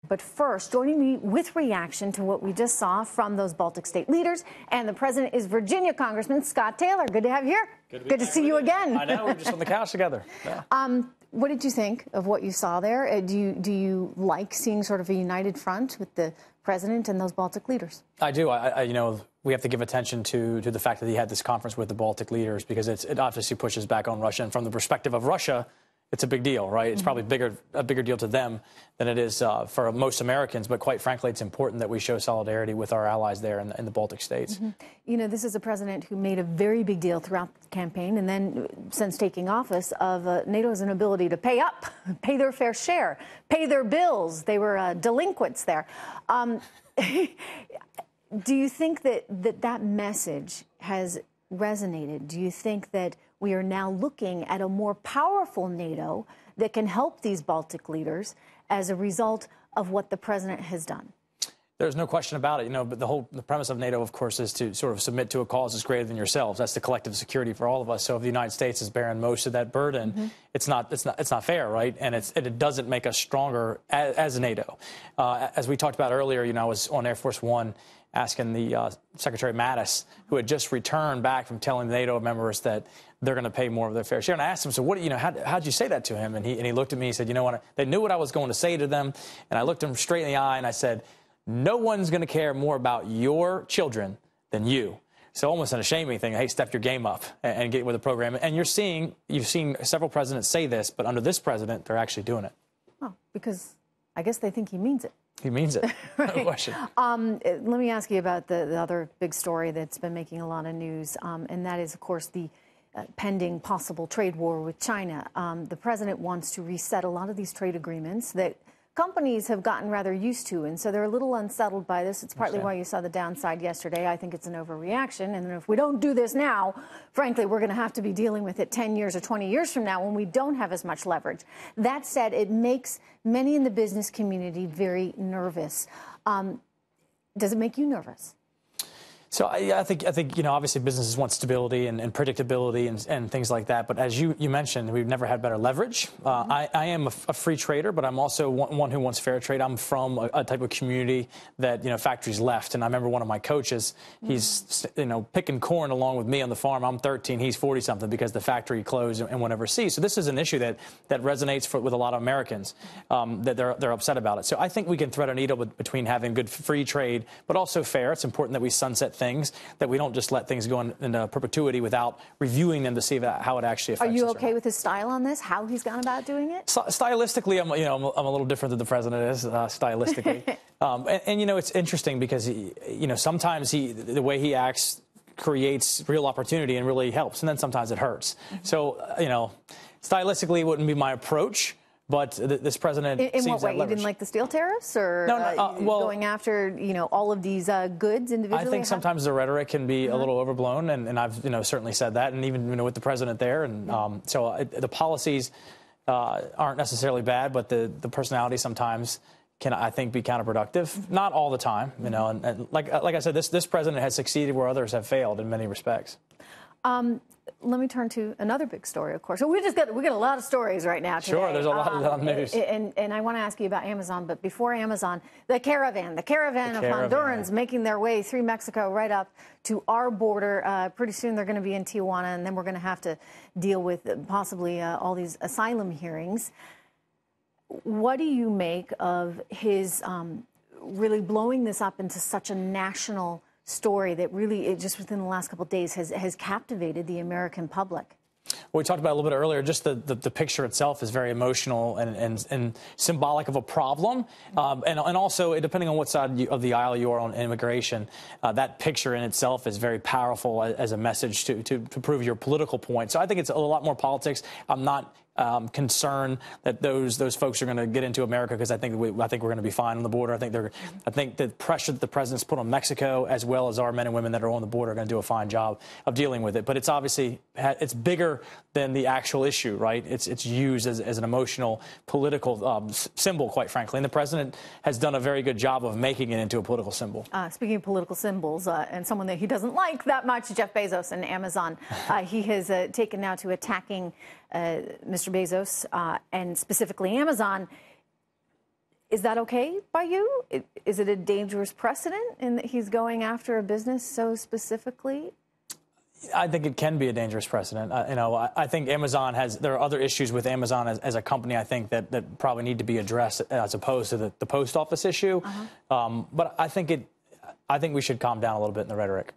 But first, joining me with reaction to what we just saw from those Baltic state leaders and the president is Virginia Congressman Scott Taylor. Good to have you here. Good to see you again. I know, we're just on the couch together. Yeah. What did you think of what you saw there? Do you like seeing sort of a united front with the president and those Baltic leaders? I do. You know, we have to give attention to the fact that he had this conference with the Baltic leaders because it obviously pushes back on Russia. And from the perspective of Russia, it's a big deal, right? It's probably a bigger deal to them than it is for most Americans. But quite frankly, it's important that we show solidarity with our allies there in the Baltic states. You know, this is a president who made a very big deal throughout the campaign and then since taking office of NATO's inability to pay up, pay their fair share, pay their bills. They were delinquents there. Do you think that message has resonated? Do you think that we are now looking at a more powerful NATO that can help these Baltic leaders as a result of what the president has done? There's no question about it, you know, but the premise of NATO, of course, is to sort of submit to a cause that's greater than yourselves. That's the collective security for all of us. So if the United States is bearing most of that burden, it's not fair, right? And it doesn't make us stronger as NATO. As we talked about earlier, you know, I was on Air Force One asking the Secretary Mattis, who had just returned back from telling the NATO members that they're going to pay more of their fair share. And I asked him, so what, you know, how'd you say that to him? And he looked at me and said, you know what, they knew what I was going to say to them. And I looked him straight in the eye and I said, no one's going to care more about your children than you. So almost an shaming thing. Hey, step your game up and get with the program. And you've seen several presidents say this, but under this president, they're actually doing it. Oh, because I guess they think he means it. He means it. Right. No question. Let me ask you about the other big story that's been making a lot of news, and that is, of course, the pending possible trade war with China. The president wants to reset a lot of these trade agreements that companies have gotten rather used to, and so they're a little unsettled by this. It's partly why you saw the downside yesterday. I think it's an overreaction, and if we don't do this now, frankly, we're going to have to be dealing with it 10 years or 20 years from now when we don't have as much leverage. That said, it makes many in the business community very nervous. Does it make you nervous? So I think you know, obviously businesses want stability and predictability and things like that. But as you mentioned, we've never had better leverage. I am a free trader, but I'm also one who wants fair trade. I'm from a type of community that, you know, factories left. And I remember one of my coaches, he's, you know, picking corn along with me on the farm. I'm 13, he's 40-something because the factory closed and won't ever see. So this is an issue that resonates with a lot of Americans, that they're upset about it. So I think we can thread a needle between having good free trade, but also fair. It's important that we sunset things, that we don't just let things go into perpetuity without reviewing them to see how it actually affects us. Are you okay with his style on this, how he's gone about doing it? Stylistically, I'm a little different than the president is, stylistically. and you know, it's interesting because, you know, sometimes the way he acts creates real opportunity and really helps, and then sometimes it hurts. So, you know, stylistically, it wouldn't be my approach. But this president in what way? You didn't like the steel tariffs, or well, going after, you know, all of these goods individually? I think sometimes the rhetoric can be a little overblown, and I've, you know, certainly said that, and even, you know, with the president there, and so the policies aren't necessarily bad, but the personality sometimes can, I think, be counterproductive. Not all the time, you know, and like I said, this president has succeeded where others have failed in many respects. Let me turn to another big story, of course. So we got a lot of stories right now today. Sure, there's a lot of news. And I want to ask you about Amazon, but before Amazon, the caravan of Hondurans making their way through Mexico right up to our border. Pretty soon they're going to be in Tijuana, and then we're going to have to deal with possibly all these asylum hearings. What do you make of his really blowing this up into such a national story that really, just within the last couple of days, has captivated the American public? Well, we talked about it a little bit earlier. Just the picture itself is very emotional and symbolic of a problem. And also, depending on what side of the aisle you are on immigration, that picture in itself is very powerful as a message to prove your political point. So I think it's a lot more politics. I'm not concerned that those folks are going to get into America, because I think we're going to be fine on the border. I think the pressure that the president's put on Mexico, as well as our men and women that are on the border, are going to do a fine job of dealing with it. But it's obviously bigger than the actual issue, right? It's used as an emotional, political symbol, quite frankly. And the president has done a very good job of making it into a political symbol. Speaking of political symbols, and someone that he doesn't like that much, Jeff Bezos and Amazon, he has taken now to attacking Mr. Bezos and specifically Amazon. Is that okay by you? Is it a dangerous precedent in that he's going after a business so specifically? I think it can be a dangerous precedent. I think there are other issues with Amazon as a company, I think, that probably need to be addressed as opposed to the post office issue. But I think we should calm down a little bit in the rhetoric.